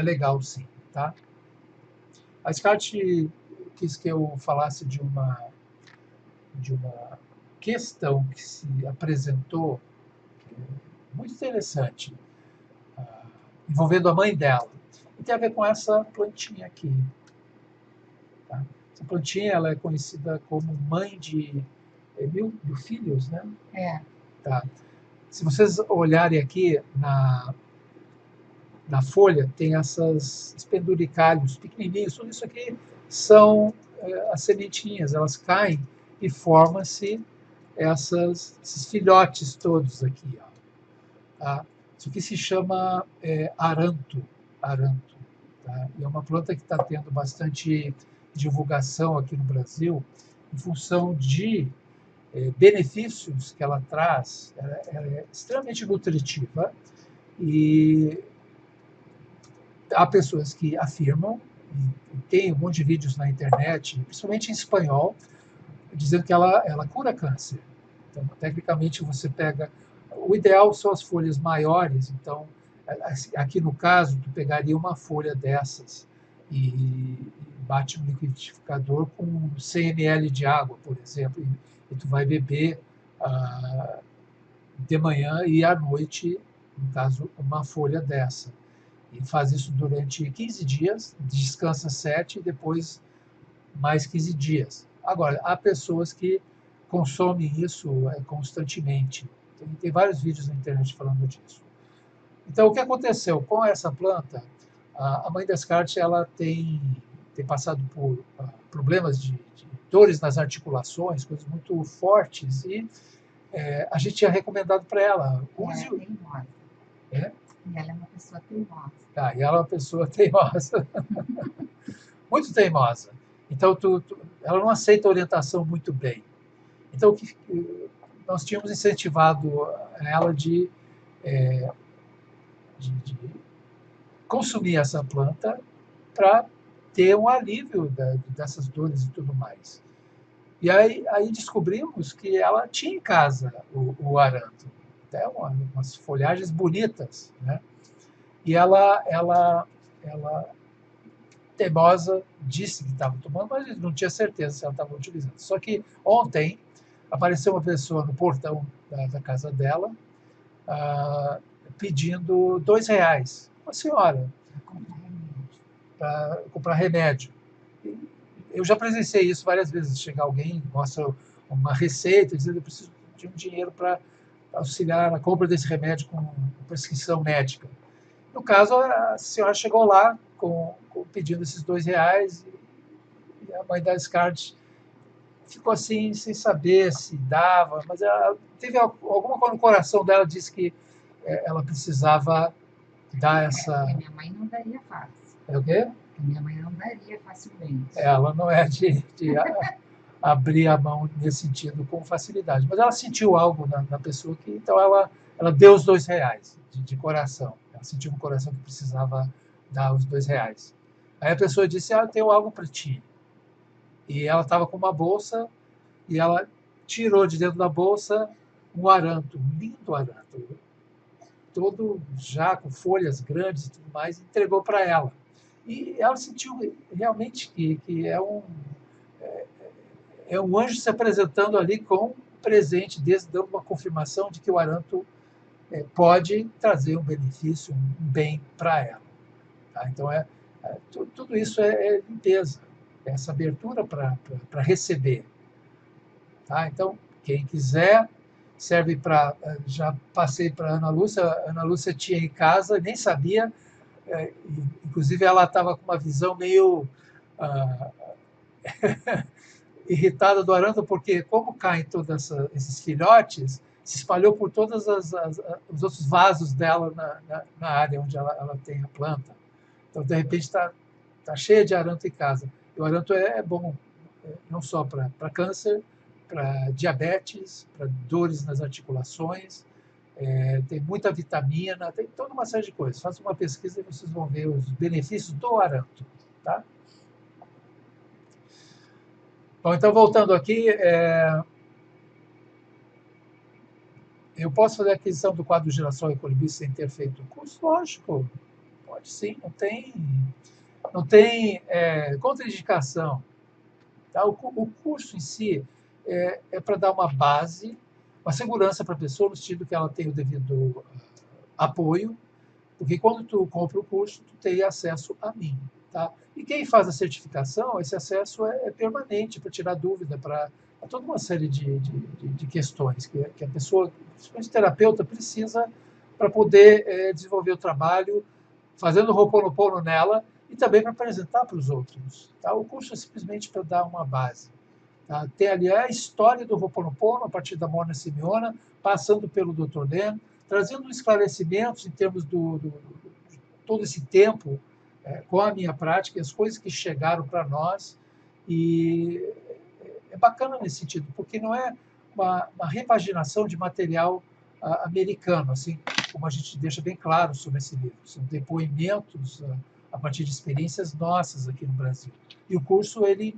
legal, sim. Tá? A Scarlett quis que eu falasse de uma questão que se apresentou muito interessante, envolvendo a mãe dela. E tem a ver com essa plantinha aqui. Tá? Essa plantinha ela é conhecida como mãe de 1000 filhos, né? Tá. Se vocês olharem aqui na folha, tem esses penduricalhos pequenininhos. Tudo isso aqui são as sementinhas, elas caem e formam-se esses filhotes todos aqui. Ó. Tá? Isso aqui se chama aranto. Tá? E é uma planta que está tendo bastante divulgação aqui no Brasil em função de benefícios que ela traz. Ela é extremamente nutritiva e há pessoas que afirmam, e tem um monte de vídeos na internet, principalmente em espanhol, dizendo que ela cura câncer. Então, tecnicamente, você pega... O ideal são as folhas maiores, então, aqui no caso, tu pegaria uma folha dessas e bate no liquidificador com 100 ml de água, por exemplo, e tu vai beber de manhã e à noite, no caso, uma folha dessa. E faz isso durante 15 dias, descansa 7 e depois mais 15 dias. Agora, há pessoas que consomem isso constantemente. Tem vários vídeos na internet falando disso. Então, o que aconteceu? Com essa planta, a mãe da Scarlett ela tem passado por problemas de dores nas articulações, coisas muito fortes, e a gente tinha recomendado para ela. Ela é teimosa. E ela é uma pessoa teimosa. E ela é uma pessoa teimosa. Muito teimosa. Então, ela não aceita a orientação muito bem. Então, nós tínhamos incentivado ela de consumir essa planta para ter um alívio dessas dores e tudo mais. E aí descobrimos que ela tinha em casa o aranto, até umas folhagens bonitas, né? E ela teimosa, disse que estava tomando, mas não tinha certeza se ela estava utilizando. Só que ontem apareceu uma pessoa no portão da casa dela pedindo R$2, uma senhora, para comprar remédio. Eu já presenciei isso várias vezes. Chega alguém, mostra uma receita, dizendo que eu preciso de um dinheiro para auxiliar na compra desse remédio com prescrição médica. No caso, a senhora chegou lá pedindo esses R$2 e a mãe da Scarlett ficou assim, sem saber se dava, mas ela teve alguma coisa no coração dela, disse que ela precisava dar essa... Minha mãe não daria fácil. É o quê? Minha mãe não daria facilmente. Ela não é de abrir a mão nesse sentido com facilidade, mas ela sentiu algo na pessoa que, então ela deu os R$2 de coração. Ela sentiu no coração que precisava dar os R$2. Aí a pessoa disse, eu tenho algo para ti. E ela estava com uma bolsa e ela tirou de dentro da bolsa um aranto, um lindo aranto, todo já com folhas grandes e tudo mais, e entregou para ela. E ela sentiu realmente que é um anjo se apresentando ali com um presente, dando uma confirmação de que o aranto pode trazer um benefício, um bem para ela. Tá? Então, tudo isso é limpeza, é essa abertura para receber. Tá? Então, quem quiser, serve para... Já passei para a Ana Lúcia tinha em casa, nem sabia, inclusive ela estava com uma visão meio irritada do aranto, porque como caem todos esses filhotes, se espalhou por todos os outros vasos dela na área onde ela tem a planta. Então, de repente, está cheia de aranto em casa. E o aranto é bom, não só para câncer, para diabetes, para dores nas articulações, tem muita vitamina, tem toda uma série de coisas. Faça uma pesquisa e vocês vão ver os benefícios do aranto. Tá? Bom, então, voltando aqui, eu posso fazer a aquisição do quadro Girassol e Colibri sem ter feito o curso? Lógico, pode sim, não tem contraindicação. Tá? O curso em si é para dar uma base, uma segurança para a pessoa, no sentido que ela tem o devido apoio, porque quando tu compra o curso, tu tem acesso a mim. Tá? E quem faz a certificação, esse acesso é permanente, para tirar dúvida, para toda uma série de questões que a pessoa, principalmente terapeuta, precisa para poder desenvolver o trabalho, fazendo Ho'oponopono nela e também para apresentar para os outros. Tá? O curso é simplesmente para dar uma base. Tá? Tem ali a história do Ho'oponopono, a partir da Mona Simeona, passando pelo Dr. Len, trazendo esclarecimentos em termos de todo esse tempo com a minha prática, as coisas que chegaram para nós. E é bacana nesse sentido, porque não é uma repaginação de material americano, assim como a gente deixa bem claro sobre esse livro. São depoimentos a partir de experiências nossas aqui no Brasil. E o curso ele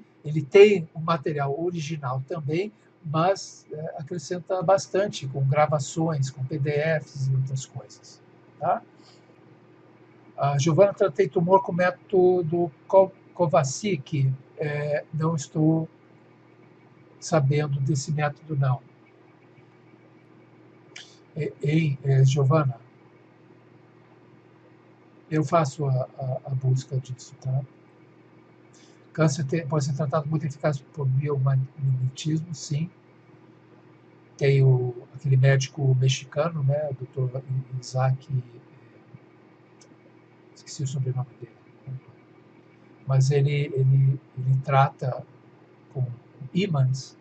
tem um material original também, mas acrescenta bastante com gravações, com PDFs e outras coisas. Tá? A Giovana, tratei tumor com método Kovacic. Não estou sabendo desse método, não. Giovana, eu faço a busca disso, tá? Câncer pode ser tratado muito eficaz por biomagnetismo, sim. Tem aquele médico mexicano, né, o Dr. Isaac, esqueci o sobrenome dele, mas ele trata com ímãs,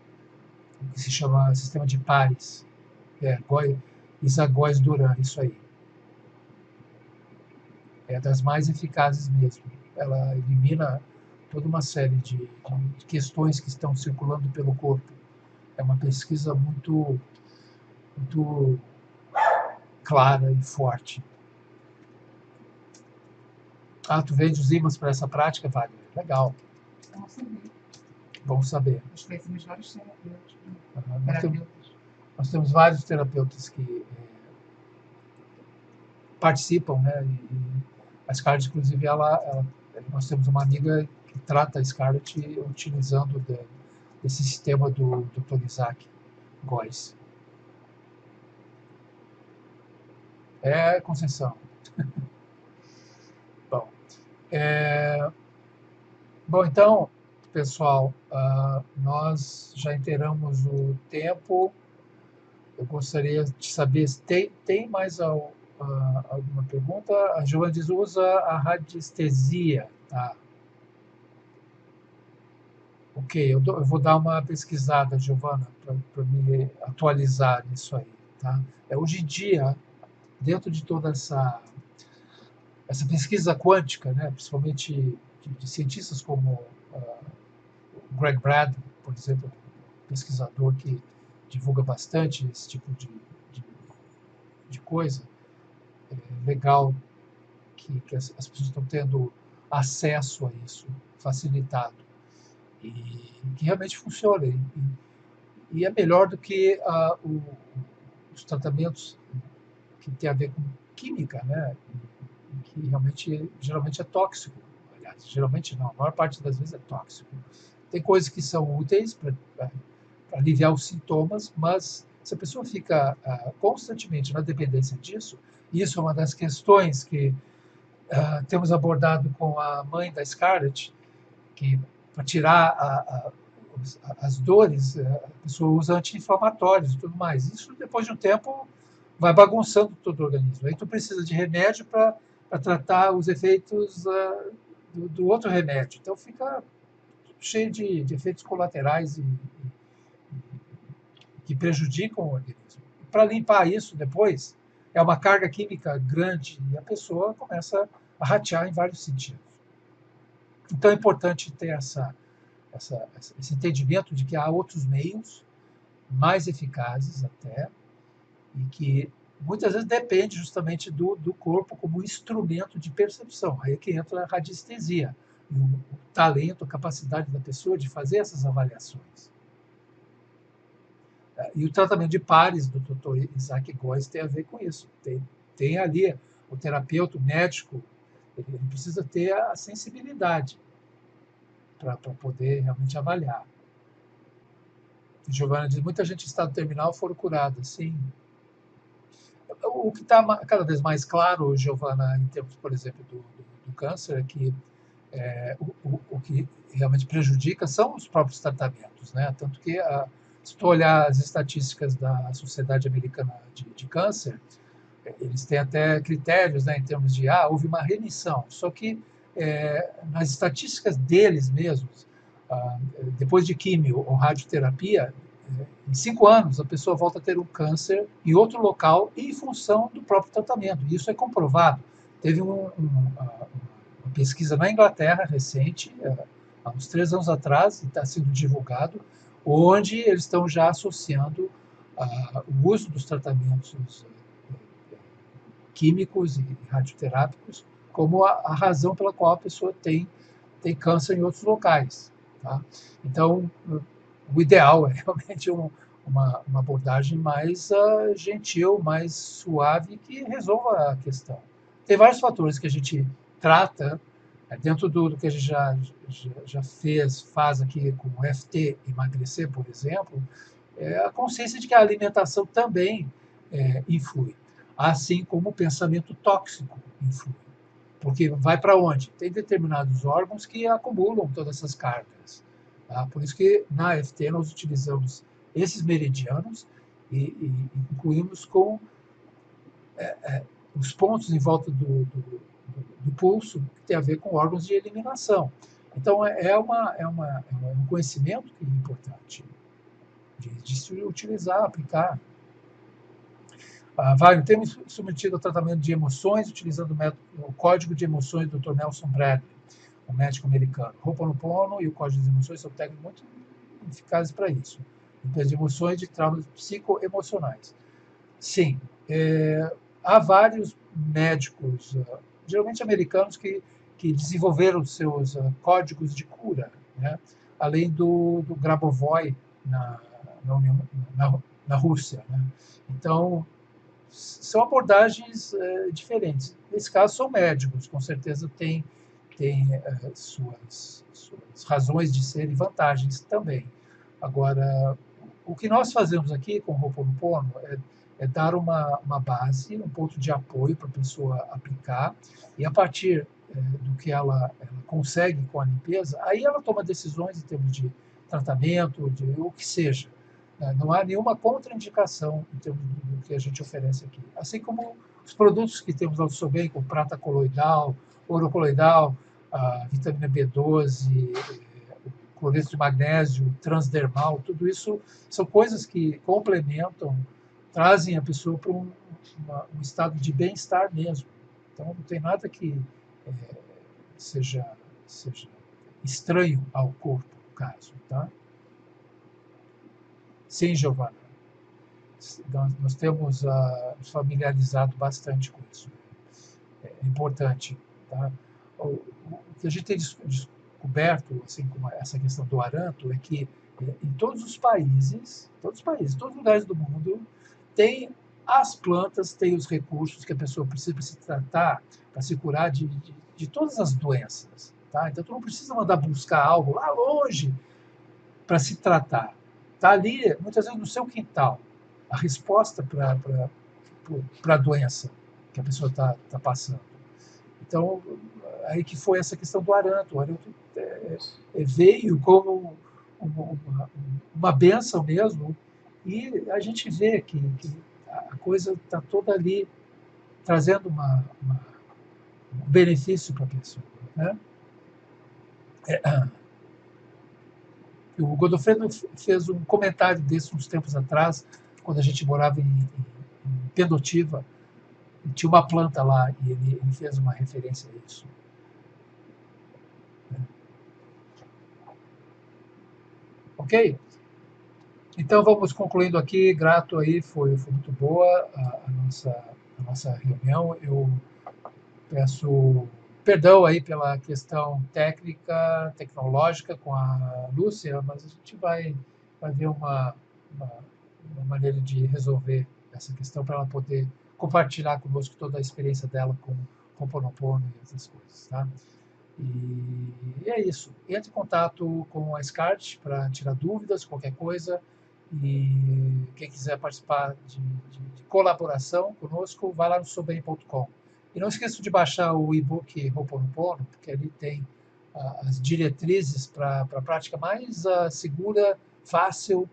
que se chama sistema de pares. Isaac Góes Duran, isso aí. É das mais eficazes mesmo. Ela elimina toda uma série de questões que estão circulando pelo corpo. É uma pesquisa muito clara e forte. Tu vende os ímãs para essa prática, Wagner? Legal. Bom saber. Acho que vai ser vários terapeutas. Nós temos vários terapeutas que participam, né? E a Scarlett, inclusive, nós temos uma amiga que trata a Scarlett utilizando esse sistema do Dr. Isaac Góes. Conceição. Bom, então, pessoal, nós já inteiramos o tempo. Eu gostaria de saber se tem mais alguma pergunta. A Giovana diz, usa a radiestesia. Tá. Ok, eu vou dar uma pesquisada, Giovana, para me atualizar nisso aí. Tá? Hoje em dia, dentro de toda essa pesquisa quântica, né, principalmente de cientistas como Greg Braden, por exemplo, pesquisador que divulga bastante esse tipo de coisa, é legal que as pessoas estão tendo acesso a isso facilitado e que realmente funciona. E é melhor do que os tratamentos que tem a ver com química, né? Que realmente, geralmente é tóxico. geralmente não, a maior parte das vezes é tóxico. Tem coisas que são úteis para aliviar os sintomas, mas se a pessoa fica constantemente na dependência disso, isso é uma das questões que temos abordado com a mãe da Scarlett, que para tirar as dores, a pessoa usa anti-inflamatórios e tudo mais. Isso, depois de um tempo, vai bagunçando todo o organismo. Aí tu precisa de remédio para tratar os efeitos do outro remédio. Então fica cheio de efeitos colaterais que prejudicam o organismo. Para limpar isso depois, é uma carga química grande e a pessoa começa a ratear em vários sentidos. Então é importante ter esse entendimento de que há outros meios mais eficazes até, e que muitas vezes depende justamente do corpo como instrumento de percepção. Aí é que entra a radiestesia, o talento, a capacidade da pessoa de fazer essas avaliações. E o tratamento de pares do Dr. Isaac Góes tem a ver com isso. Tem ali o terapeuta, o médico, ele precisa ter a sensibilidade para poder realmente avaliar. Giovana diz, muita gente em estado terminal foram curada, sim. O que está cada vez mais claro, Giovana, em termos, por exemplo, do câncer, é que o que realmente prejudica são os próprios tratamentos, né? Tanto que, se tu olhar as estatísticas da Sociedade Americana de Câncer, eles têm até critérios, né, em termos de, houve uma remissão, só que nas estatísticas deles mesmos, depois de químio ou radioterapia, em 5 anos a pessoa volta a ter um câncer em outro local em função do próprio tratamento. Isso é comprovado. Teve uma pesquisa na Inglaterra recente, há uns 3 anos atrás, e está sendo divulgado, onde eles estão já associando o uso dos tratamentos químicos e radioterápicos como a razão pela qual a pessoa tem câncer em outros locais. Tá? Então, o ideal é realmente uma abordagem mais gentil, mais suave, que resolva a questão. Tem vários fatores que a gente trata dentro do que a gente já faz aqui com o FT Emagrecer, por exemplo, a consciência de que a alimentação também influi, assim como o pensamento tóxico influi. Porque vai para onde? Tem determinados órgãos que acumulam todas essas cargas. Tá? Por isso que na FT nós utilizamos esses meridianos e incluímos com os pontos em volta do pulso, que tem a ver com órgãos de eliminação. Então, é um conhecimento que é importante de se utilizar, aplicar. Temos submetido ao tratamento de emoções, utilizando o código de emoções do Dr. Nelson Bradley, um médico americano. Ho'oponopono e o código de emoções são técnicas muito eficazes para isso. Limpeza de emoções de traumas psicoemocionais. Sim, há vários médicos, geralmente americanos, que desenvolveram seus códigos de cura, né? Além do Grabovoi na Rússia. Né? Então, são abordagens diferentes. Nesse caso, são médicos, com certeza têm suas razões de ser e vantagens também. Agora, o que nós fazemos aqui com o Ho'oponopono é dar uma base, um ponto de apoio para a pessoa aplicar, e a partir do que ela consegue com a limpeza, aí ela toma decisões em termos de tratamento, de o que seja. Não há nenhuma contraindicação em termos do que a gente oferece aqui. Assim como os produtos que temos lá do Sobem, como prata coloidal, ouro coloidal, a vitamina B12, o cloreto de magnésio, transdermal, tudo isso são coisas que complementam, trazem a pessoa para um estado de bem-estar mesmo. Então, não tem nada que seja estranho ao corpo, no caso. Tá? Sim, Giovana. Nós temos nos familiarizado bastante com isso. É importante. Tá? O que a gente tem descoberto, assim como essa questão do aranto, é que em todos os países, todos os lugares do mundo, tem as plantas, tem os recursos que a pessoa precisa para se tratar, para se curar de todas as doenças. Tá? Então, tu não precisa mandar buscar algo lá longe para se tratar. Está ali, muitas vezes, no seu quintal, a resposta para a doença que a pessoa está passando. Então, aí que foi essa questão do Aranto. O Aranto veio como uma bênção mesmo, e a gente vê que a coisa está toda ali trazendo um benefício para a pessoa. Né? O Godofredo fez um comentário desse uns tempos atrás, quando a gente morava em Pendotiva, e tinha uma planta lá, e ele fez uma referência a isso. Ok? Então vamos concluindo aqui, grato aí, foi muito boa a nossa reunião. Eu peço perdão aí pela questão técnica, tecnológica com a Lúcia, mas a gente vai ver uma maneira de resolver essa questão para ela poder compartilhar conosco toda a experiência dela com Ho'oponopono e essas coisas, tá? E é isso. Entre em contato com a SCART para tirar dúvidas, qualquer coisa. E quem quiser participar de colaboração conosco, vai lá no soubem.com. E não esqueça de baixar o e-book Ho'oponopono, porque ali tem as diretrizes para a prática mais segura, fácil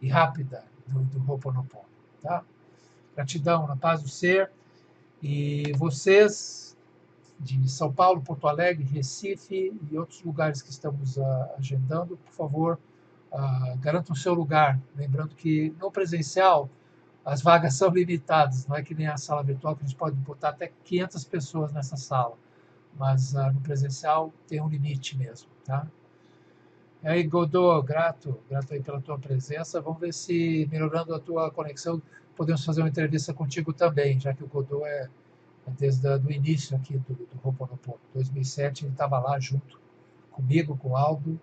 e rápida do Ho'oponopono. Tá? Gratidão, na paz do ser. E vocês de São Paulo, Porto Alegre, Recife e outros lugares que estamos agendando, por favor, garantam o seu lugar. Lembrando que no presencial as vagas são limitadas, não é que nem a sala virtual, que a gente pode botar até 500 pessoas nessa sala, mas no presencial tem um limite mesmo. Tá? E aí, Godô, grato aí pela tua presença. Vamos ver se, melhorando a tua conexão, podemos fazer uma entrevista contigo também, já que o Godô desde o início aqui do Ho'oponopono. Em 2007 ele estava lá junto comigo, com o Aldo,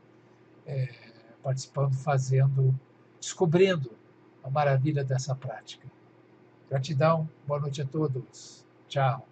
participando, descobrindo a maravilha dessa prática. Gratidão, boa noite a todos. Tchau.